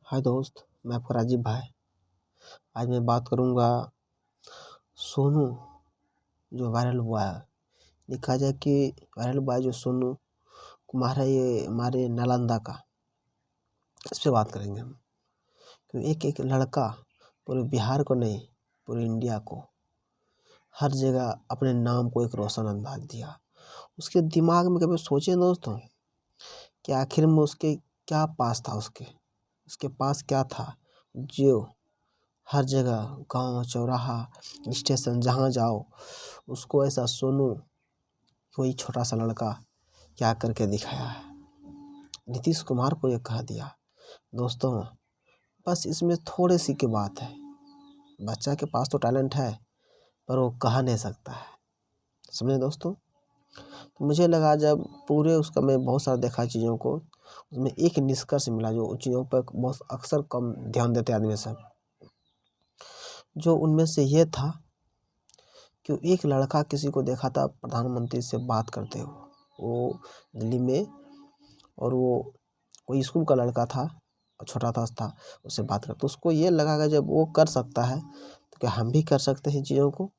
हाय दोस्त, मैं आपका राजीव भाई। आज मैं बात करूंगा सोनू जो वायरल हुआ है। देखा जाए कि वायरल हुआ है जो सोनू कुमार है, ये हमारे नालंदा का। इस पे बात करेंगे हम, क्योंकि एक एक लड़का पूरे बिहार को नहीं, पूरे इंडिया को हर जगह अपने नाम को एक रोशन अंदाज दिया। उसके दिमाग में कभी सोचे दोस्तों कि आखिर में उसके क्या पास था, उसके पास क्या था जो हर जगह गांव चौराहा स्टेशन जहाँ जाओ उसको ऐसा सोनू कोई छोटा सा लड़का क्या करके दिखाया है। नीतीश कुमार को ये कह दिया। दोस्तों बस इसमें थोड़ी सी की बात है, बच्चा के पास तो टैलेंट है पर वो कहा नहीं सकता है, समझे दोस्तों। तो मुझे लगा जब पूरे उसका मैं बहुत सारा देखा चीज़ों को, उसमें एक निष्कर्ष मिला जो उन चीज़ों पर बहुत अक्सर कम ध्यान देते आदमी सब। जो उनमें से ये था कि एक लड़का किसी को देखा था प्रधानमंत्री से बात करते हुए, वो दिल्ली में, और वो कोई स्कूल का लड़का था, छोटा था उससे बात करते। तो उसको ये लगा कि जब वो कर सकता है तो क्या हम भी कर सकते हैं चीज़ों को।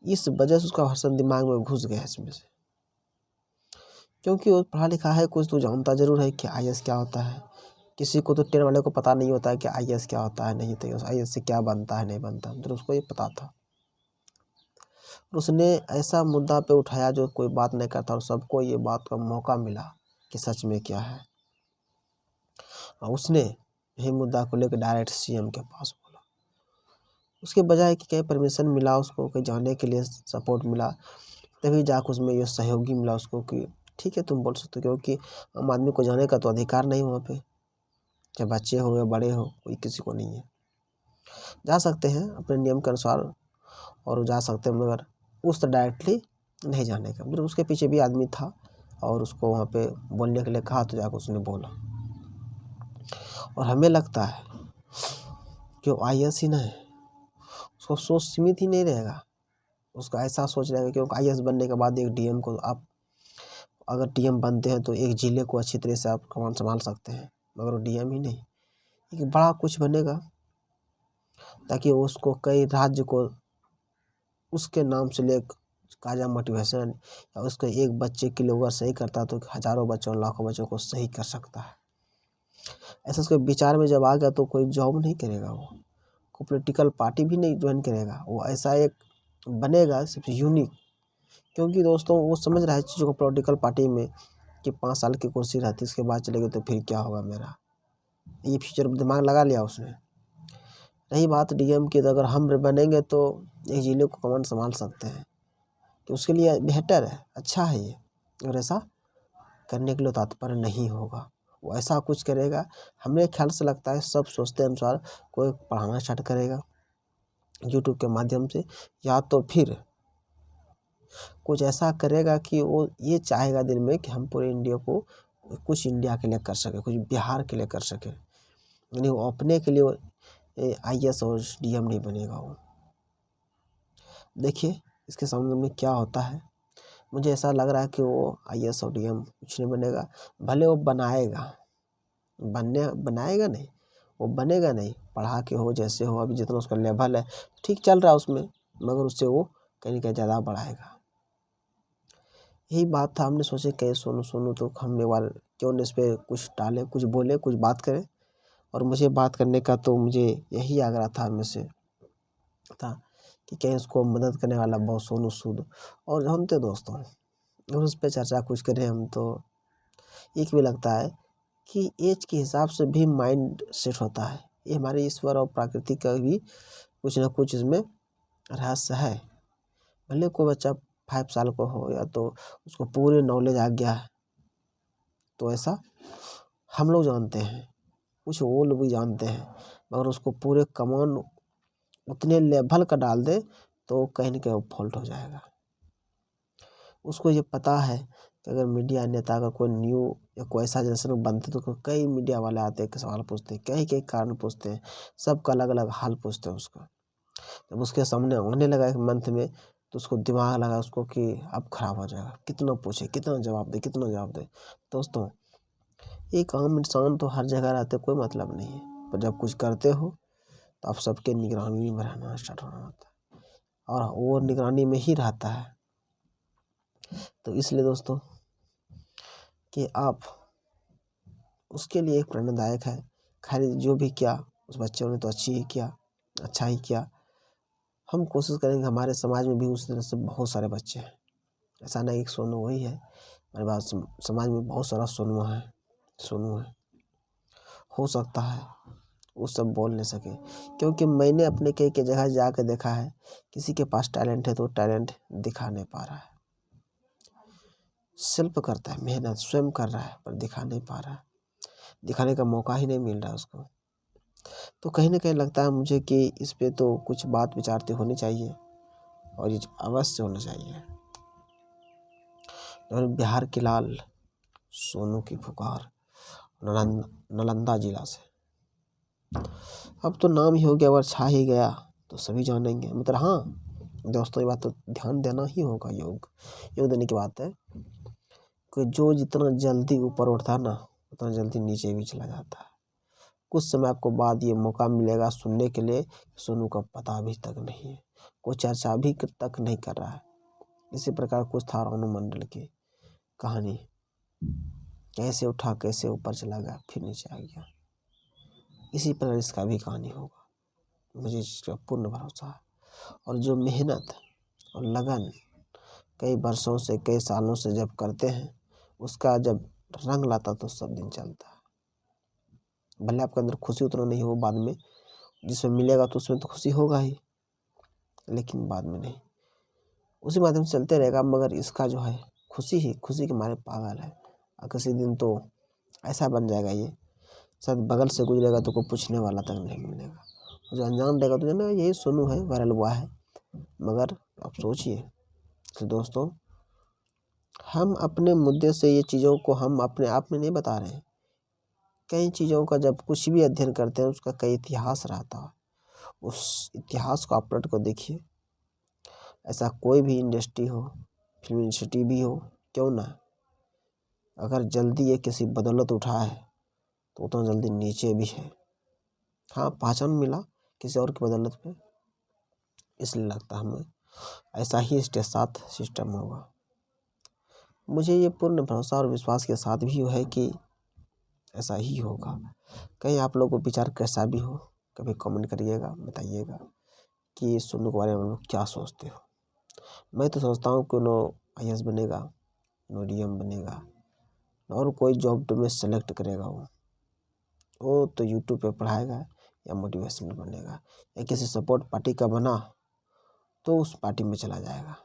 इस वजह से उसका हर्षण दिमाग में घुस गया इसमें से, क्योंकि वो पढ़ा लिखा है, कुछ तो जानता जरूर है कि आईएएस क्या होता है। किसी को तो 10 वाले को पता नहीं होता है कि आईएएस क्या होता है, नहीं तो आईएएस से क्या बनता है नहीं बनता, तो उसको ये पता था। उसने ऐसा मुद्दा पे उठाया जो कोई बात नहीं करता और सबको ये बात का मौका मिला कि सच में क्या है। और उसने यही मुद्दा को लेकर डायरेक्ट सीएम के पास बोला। उसके बजाय कि कहीं परमिशन मिला उसको, कहीं जाने के लिए सपोर्ट मिला, तभी जाकर उसमें ये सहयोगी मिला उसको कि ठीक है तुम बोल सकते हो, क्योंकि आम आदमी को जाने का तो अधिकार नहीं वहाँ पे, चाहे बच्चे हो या बड़े हो, कोई किसी को नहीं है। जा सकते हैं अपने नियम के अनुसार और जा सकते हैं, मगर उस डायरेक्टली नहीं जाने का। फिर उसके पीछे भी आदमी था और उसको वहाँ पे बोलने के लिए कहा तो जाकर उसने बोला। और हमें लगता है कि वो आईएएस ही नहीं, उसको सोच सीमित ही नहीं रहेगा, उसका ऐसा सोच रहेगा क्योंकि आईएएस बनने के बाद एक डीएम को आप अगर डीएम बनते हैं तो एक जिले को अच्छी तरह से आप कमान संभाल सकते हैं, मगर वो डीएम ही नहीं, एक बड़ा कुछ बनेगा ताकि उसको कई राज्य को उसके नाम से ले काजा मोटिवेशन, या उसके एक बच्चे के लिए अगर सही करता तो हजारों बच्चों लाखों बच्चों को सही कर सकता है। ऐसा उसके विचार में जब आ गया तो कोई जॉब नहीं करेगा, वो कोई पॉलिटिकल पार्टी भी नहीं ज्वाइन करेगा, वो ऐसा एक बनेगा सिर्फ यूनिक। क्योंकि दोस्तों वो समझ रहा है चीज़ों को पॉलिटिकल पार्टी में कि 5 साल की कुर्सी रहती, इसके बाद चलेगी तो फिर क्या होगा मेरा, ये फ्यूचर दिमाग लगा लिया उसने। रही बात डीएम की, तो अगर हम बनेंगे तो एक जिले को कमान संभाल सकते हैं, कि उसके लिए बेहतर है, अच्छा है ये। और ऐसा करने के लिए तात्पर्य नहीं होगा, वो ऐसा कुछ करेगा। हमें ख्याल से लगता है सब सोचते अनुसार कोई पढ़ाना स्टार्ट करेगा यूट्यूब के माध्यम से, या तो फिर कुछ ऐसा करेगा कि वो ये चाहेगा दिल में कि हम पूरे इंडिया को कुछ इंडिया के लिए कर सके, कुछ बिहार के लिए कर सके, यानी वो अपने के लिए आईएएस और डीएम नहीं बनेगा वो। देखिए इसके सामने में क्या होता है। मुझे ऐसा लग रहा है कि वो आईएएस और डीएम कुछ नहीं बनेगा, भले वो बनाएगा नहीं, वो बनेगा नहीं। पढ़ा के हो जैसे हो, अभी जितना उसका लेवल है ठीक चल रहा है उसमें, मगर उससे वो कहीं ना कहीं ज़्यादा बढ़ाएगा। यही बात था, हमने सोचे कहीं सोनू तो हम एक बार क्यों न इस पर कुछ डालें, कुछ बोले, कुछ बात करें। और मुझे बात करने का तो मुझे यही आग्रह था हमें से था कि कहीं उसको मदद करने वाला बहुत सोनू सूद और हम थे दोस्तों, और उस पर चर्चा कुछ करें हम। तो एक भी लगता है कि एज के हिसाब से भी माइंड सेट होता है, ये हमारे ईश्वर और प्रकृति का भी कुछ ना कुछ इसमें रहस्य है। भले कोई बच्चा 5 साल को हो या तो उसको पूरे नॉलेज आ गया है, तो ऐसा हम लोग जानते हैं, कुछ वो लोग भी जानते हैं, मगर उसको पूरे कमान उतने लेवल का डाल दे तो कहीं ना कहीं फॉल्ट हो जाएगा। उसको ये पता है कि अगर मीडिया नेता का कोई न्यू या कोई ऐसा जनरेशन बनते तो कई मीडिया वाले आते हैं, सवाल पूछते हैं, कई कई कारण पूछते हैं, सबका अलग अलग हाल पूछते हैं उसका। जब उसके सामने आने लगा एक मंथ में तो उसको दिमाग लगा उसको कि अब खराब हो जाएगा, कितना पूछे, कितना जवाब दे। दोस्तों एक आम इंसान तो हर जगह रहते कोई मतलब नहीं है, पर जब कुछ करते हो तो आप सबके निगरानी में रहना स्टार्ट होना होता है, और वो निगरानी में ही रहता है। तो इसलिए दोस्तों कि आप उसके लिए एक प्रेरणादायक है। खैर जो भी किया उस बच्चों ने तो अच्छी ही किया, अच्छा ही किया। हम कोशिश करेंगे, हमारे समाज में भी उस तरह से बहुत सारे बच्चे हैं, ऐसा नहीं एक सोनू वही है, हमारे पास समाज में बहुत सारा सोनू है। हो सकता है वो सब बोल नहीं सके, क्योंकि मैंने अपने कई जगह जाकर देखा है, किसी के पास टैलेंट है तो टैलेंट दिखा नहीं पा रहा है, शिल्प करता है, मेहनत स्वयं कर रहा है, पर दिखा नहीं पा रहा है, दिखाने का मौका ही नहीं मिल रहा है उसको। तो कहीं ना कहीं लगता है मुझे कि इस पे तो कुछ बात विचारती होनी चाहिए, और ये अवश्य होना चाहिए। और बिहार के लाल सोनू की पुकार नालंदा जिला से, अब तो नाम ही हो गया, अगर छा ही गया तो सभी जानेंगे। मतलब हाँ दोस्तों, ये बात तो ध्यान देना ही होगा, योग देने की बात है कि जो जितना जल्दी ऊपर उठता है ना, उतना जल्दी नीचे भी चला जाता है। कुछ समय आपको बाद ये मौका मिलेगा सुनने के लिए, सोनू का पता अभी तक नहीं है, कोई चर्चा भी तक नहीं कर रहा है। इसी प्रकार कुछ था रानू मंडल की कहानी, कैसे उठा, कैसे ऊपर चला गया, फिर नीचे आ गया। इसी प्रकार इसका भी कहानी होगा, मुझे इसका पूर्ण भरोसा है। और जो मेहनत और लगन कई वर्षों से, कई सालों से जब करते हैं, उसका जब रंग लाता तो सब दिन चलता है। भले आपके अंदर खुशी उतना नहीं हो, बाद में जिसमें मिलेगा तो उसमें तो खुशी होगा ही, लेकिन बाद में नहीं, उसी माध्यम से चलते रहेगा। मगर इसका जो है खुशी के मारे पागल है, और किसी दिन तो ऐसा बन जाएगा ये, शायद बगल से गुजरेगा तो कोई पूछने वाला तक नहीं मिलेगा, जो अनजान रहेगा तो ना यही सोनू है, वायरल हुआ है। मगर आप सोचिए तो दोस्तों, हम अपने मुद्दे से ये चीज़ों को हम अपने आप में नहीं बता रहे हैं। कई चीज़ों का जब कुछ भी अध्ययन करते हैं, उसका कई इतिहास रहता है, उस इतिहास को आप पलट कर देखिए। ऐसा कोई भी इंडस्ट्री हो, फिल्म इंडस्ट्री भी हो, क्यों ना, अगर जल्दी ये किसी बदौलत उठा है तो उतना जल्दी नीचे भी है। हाँ, पहचान मिला किसी और की बदौलत पे, इसलिए लगता है हमें ऐसा ही इसके साथ सिस्टम होगा। मुझे ये पूर्ण भरोसा और विश्वास के साथ भी है कि ऐसा ही होगा। कहीं आप लोगों को विचार कैसा भी हो, कभी कमेंट करिएगा, बताइएगा कि सोनू के बारे में लोग क्या सोचते हो। मैं तो सोचता हूँ कि नो IAS बनेगा, नो DM बनेगा, और कोई जॉब में सेलेक्ट करेगा, वो तो यूट्यूब पे पढ़ाएगा या मोटिवेशनल बनेगा, या किसी सपोर्ट पार्टी का बना तो उस पार्टी में चला जाएगा,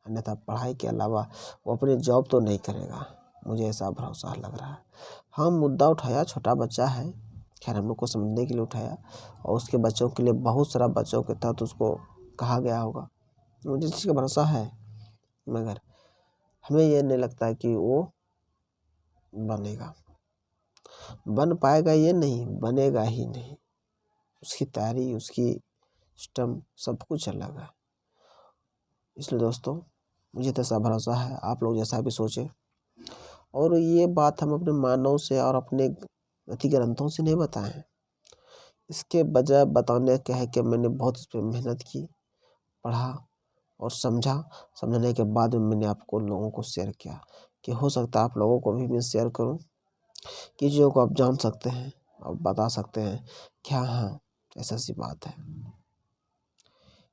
अन्यथा पढ़ाई के अलावा वो अपनी जॉब तो नहीं करेगा। मुझे ऐसा भरोसा लग रहा है। हाँ, मुद्दा उठाया, छोटा बच्चा है, खैर हम लोग को समझने के लिए उठाया, और उसके बच्चों के लिए बहुत सारा बच्चों के तहत उसको कहा गया होगा, मुझे इस चीज़ का भरोसा है। मगर हमें ये नहीं लगता है कि वो बनेगा, बन पाएगा, ये नहीं बनेगा ही नहीं। उसकी तैयारी, उसकी सिस्टम सब कुछ अलग है। इसलिए दोस्तों, मुझे तो ऐसा भरोसा है, आप लोग जैसा भी सोचें। और ये बात हम अपने मानव से और अपने अति ग्रंथों से नहीं बताएं, इसके बजाय बताने क्या है कि मैंने बहुत इस पर मेहनत की, पढ़ा और समझने के बाद मैंने आपको लोगों को शेयर किया, कि हो सकता है आप लोगों को भी मैं शेयर करूं, कि चीज़ों को आप जान सकते हैं और बता सकते हैं क्या, हाँ ऐसा सी बात है।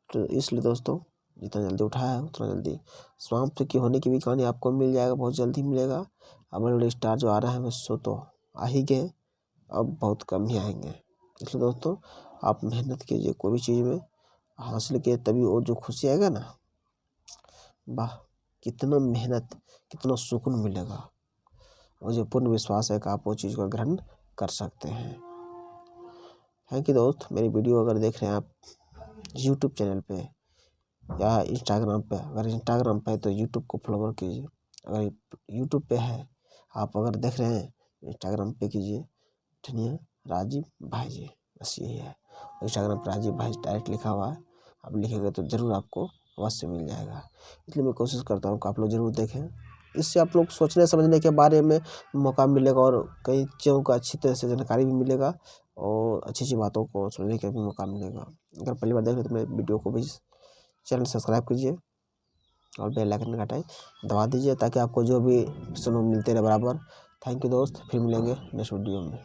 तो इसलिए दोस्तों, जितना जल्दी उठाया है उतना जल्दी समाप्त की होने की भी कहानी आपको मिल जाएगा, बहुत जल्दी मिलेगा। अब बड़े स्टार जो आ रहे हैं वैसे तो आ ही गए, अब बहुत कम ही आएंगे। इसलिए दोस्तों, आप मेहनत कीजिए, कोई भी चीज़ में हासिल किए, तभी वो जो खुशी आएगा ना, वाह कितना मेहनत, कितना सुकून मिलेगा। मुझे पूर्ण विश्वास है कि आप वो चीज़ को ग्रहण कर सकते हैं। है कि दोस्त, मेरी वीडियो अगर देख रहे हैं आप यूट्यूब चैनल पे या इंस्टाग्राम पे, अगर इंस्टाग्राम पे है तो यूट्यूब को फॉलो कीजिए, अगर यूट्यूब पे है आप अगर देख रहे हैं इंस्टाग्राम पे कीजिए धनिया राजीव भाई जी, बस यही है। इंस्टाग्राम पर राजीव भाई डायरेक्ट लिखा हुआ है, आप लिखेंगे तो ज़रूर आपको अवश्य मिल जाएगा। इसलिए मैं कोशिश करता हूँ कि आप लोग ज़रूर देखें, इससे आप लोग सोचने समझने के बारे में मौका मिलेगा और कई चीज़ों का अच्छी तरह से जानकारी भी मिलेगा और अच्छी बातों को सुनने का भी मौका मिलेगा। अगर पहली बार देख रहे हो तो मेरे वीडियो को भी चैनल सब्सक्राइब कीजिए और बेल आइकन का दबा दीजिए ताकि आपको जो भी सुनो मिलते रहे बराबर। थैंक यू दोस्त, फिर मिलेंगे नेक्स्ट वीडियो में।